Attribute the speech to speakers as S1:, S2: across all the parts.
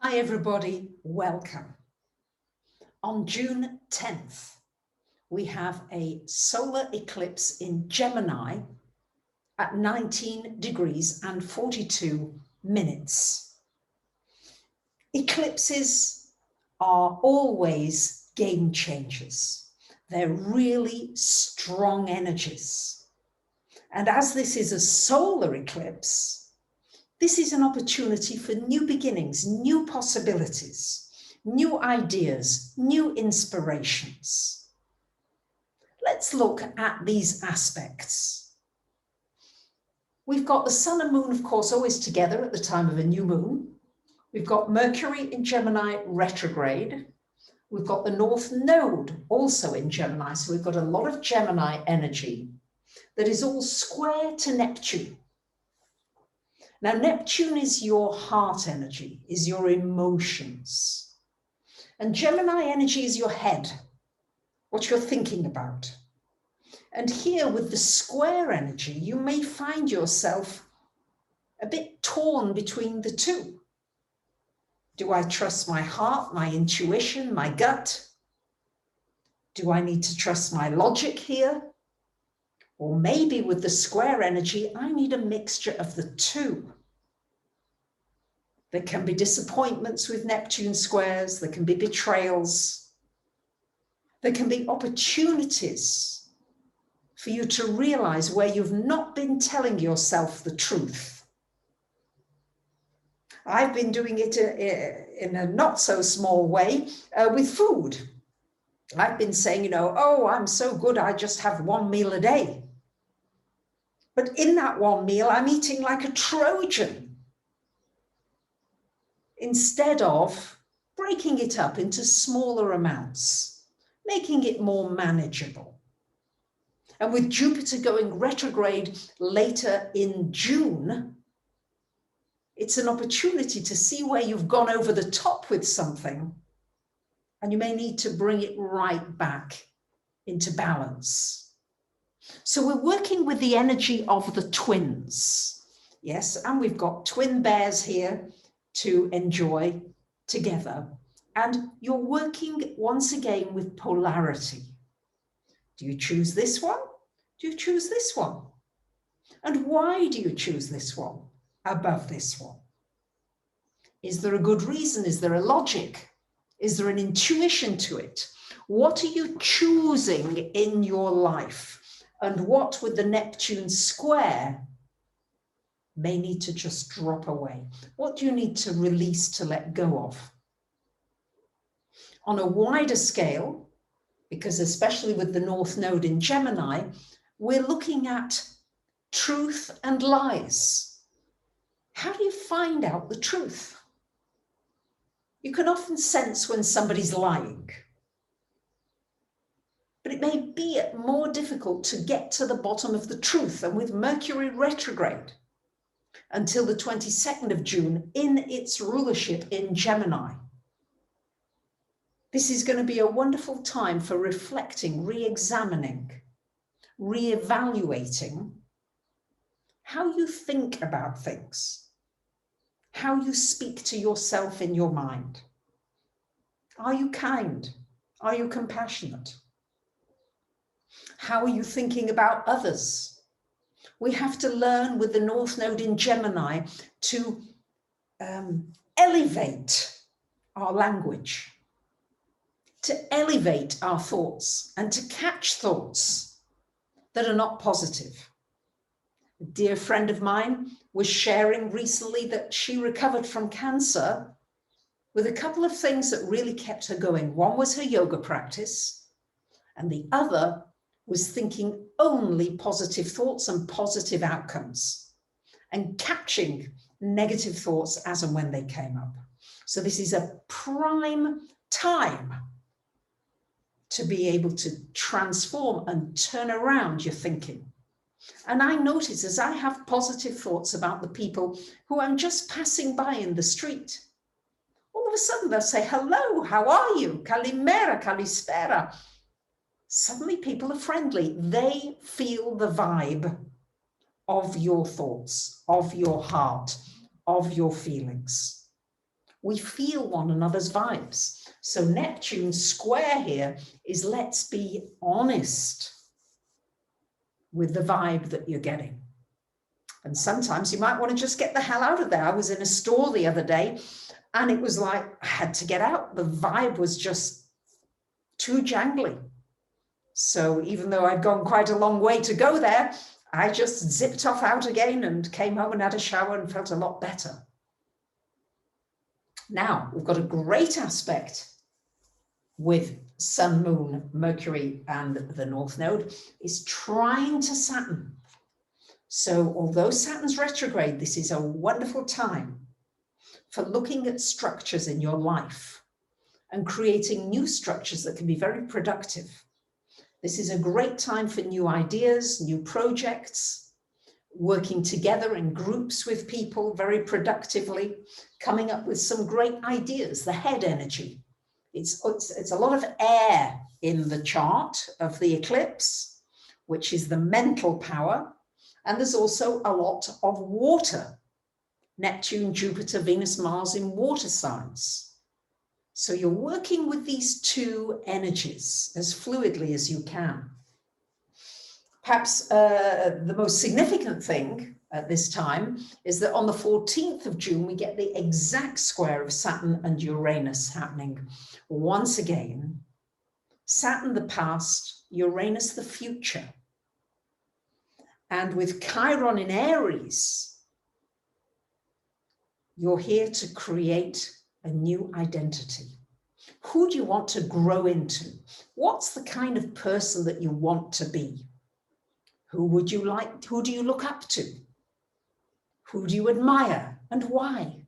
S1: Hi everybody, welcome. On June 10th, we have a solar eclipse in Gemini at 19 degrees and 42 minutes. Eclipses are always game changers. They're really strong energies. And as this is a solar eclipse, this is an opportunity for new beginnings, new possibilities, new ideas, new inspirations. Let's look at these aspects. We've got the sun and moon, of course, always together at the time of a new moon. We've got Mercury in Gemini retrograde. We've got the North Node also in Gemini. So we've got a lot of Gemini energy that is all square to Neptune. Now, Neptune is your heart energy, is your emotions. And Gemini energy is your head, what you're thinking about. And here with the square energy, you may find yourself a bit torn between the two. Do I trust my heart, my intuition, my gut? Do I need to trust my logic here? Or maybe with the square energy, I need a mixture of the two. There can be disappointments with Neptune squares. There can be betrayals. There can be opportunities for you to realize where you've not been telling yourself the truth. I've been doing it in a not so small way with food. I've been saying, oh, I'm so good, I just have one meal a day. But in that one meal, I'm eating like a Trojan, instead of breaking it up into smaller amounts, making it more manageable. And with Jupiter going retrograde later in June, it's an opportunity to see where you've gone over the top with something, and you may need to bring it right back into balance. So we're working with the energy of the twins. Yes, and we've got twin bears here to enjoy together. And you're working once again with polarity. Do you choose this one? Do you choose this one? And why do you choose this one above this one? Is there a good reason? Is there a logic? Is there an intuition to it? What are you choosing in your life? And what with the Neptune square may need to just drop away? What do you need to release, to let go of? On a wider scale, because especially with the North Node in Gemini, we're looking at truth and lies. How do you find out the truth? You can often sense when somebody's lying, but it may be more difficult to get to the bottom of the truth. And with Mercury retrograde until the 22nd of June in its rulership in Gemini, this is going to be a wonderful time for reflecting, re-examining, re-evaluating how you think about things, how you speak to yourself in your mind. Are you kind? Are you compassionate? How are you thinking about others? We have to learn with the North Node in Gemini to elevate our language, to elevate our thoughts, and to catch thoughts that are not positive. A dear friend of mine was sharing recently that she recovered from cancer with a couple of things that really kept her going. One was her yoga practice, and the other was thinking only positive thoughts and positive outcomes, and catching negative thoughts as and when they came up. So this is a prime time to be able to transform and turn around your thinking. And I notice as I have positive thoughts about the people who I'm just passing by in the street, all of a sudden they'll say, hello, how are you? Kalimera, kalispera. Suddenly people are friendly. They feel the vibe of your thoughts, of your heart, of your feelings. We feel one another's vibes. So Neptune square here is let's be honest with the vibe that you're getting. And sometimes you might want to just get the hell out of there. I was in a store the other day and it was like, I had to get out. The vibe was just too jangly. So even though I'd gone quite a long way to go there, I just zipped off out again and came home and had a shower and felt a lot better. Now, we've got a great aspect with Sun, Moon, Mercury, and the North Node is trine to Saturn. So although Saturn's retrograde, this is a wonderful time for looking at structures in your life and creating new structures that can be very productive. This is a great time for new ideas, new projects, working together in groups with people very productively, coming up with some great ideas, the head energy. It's a lot of air in the chart of the eclipse, which is the mental power. And there's also a lot of water, Neptune, Jupiter, Venus, Mars in water signs. So you're working with these two energies as fluidly as you can. Perhaps the most significant thing at this time is that on the 14th of June, we get the exact square of Saturn and Uranus happening. Once again, Saturn the past, Uranus the future. And with Chiron in Aries, you're here to create a new identity. Who do you want to grow into? What's the kind of person that you want to be? Who would you like? Who do you look up to? Who do you admire and why?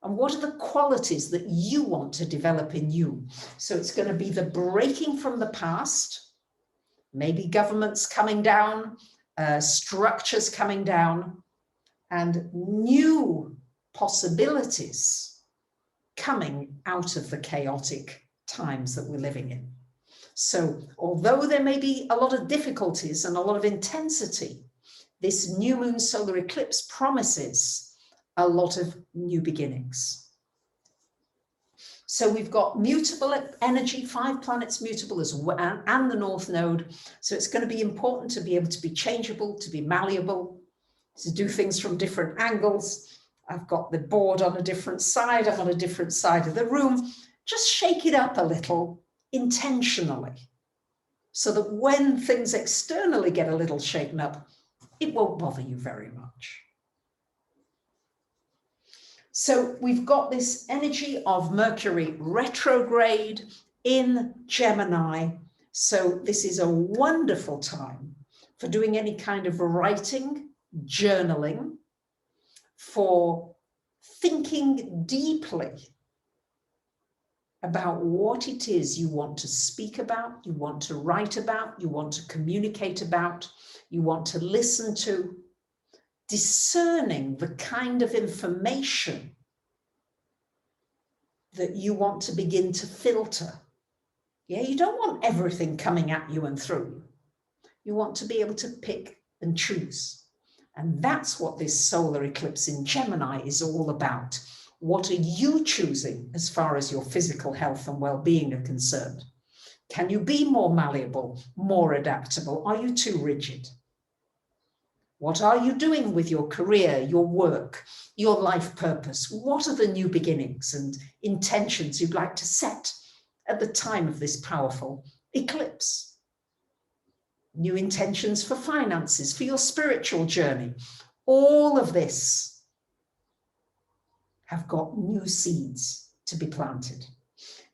S1: And what are the qualities that you want to develop in you? So it's going to be the breaking from the past, maybe governments coming down, structures coming down, and new possibilities coming out of the chaotic times that we're living in. So although there may be a lot of difficulties and a lot of intensity, this new moon solar eclipse promises a lot of new beginnings. So we've got mutable energy, 5 planets mutable as well, and the North Node. So it's going to be important to be able to be changeable, to be malleable, to do things from different angles. I've got the board on a different side. I'm on a different side of the room. Just shake it up a little intentionally so that when things externally get a little shaken up, it won't bother you very much. So we've got this energy of Mercury retrograde in Gemini. So this is a wonderful time for doing any kind of writing, journaling, for thinking deeply about what it is you want to speak about, you want to write about, you want to communicate about, you want to listen to, discerning the kind of information that you want to begin to filter. Yeah, you don't want everything coming at you and through. You want to be able to pick and choose. And that's what this solar eclipse in Gemini is all about. What are you choosing as far as your physical health and well-being are concerned? Can you be more malleable, more adaptable? Are you too rigid? What are you doing with your career, your work, your life purpose? What are the new beginnings and intentions you'd like to set at the time of this powerful eclipse? New intentions for finances, for your spiritual journey. All of this have got new seeds to be planted.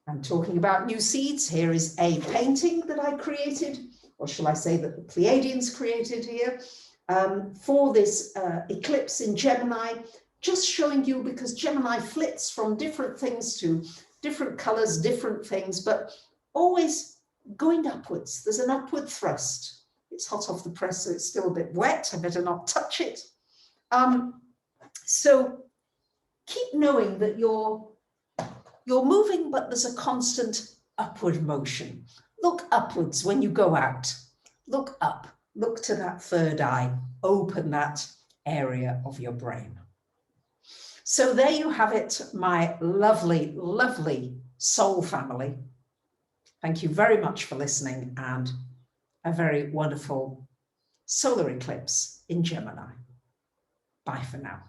S1: And talking about new seeds, here is a painting that I created, or shall I say that the Pleiadians created here, for this eclipse in Gemini, just showing you, because Gemini flits from different things to different colors, different things, but always going upwards. There's an upward thrust. It's hot off the press, so it's still a bit wet. I better not touch it. So keep knowing that you're moving, but there's a constant upward motion. Look upwards when you go out. Look up. Look to that third eye. Open that area of your brain. So there you have it, my lovely, lovely soul family. Thank you very much for listening, and a very wonderful solar eclipse in Gemini. Bye for now.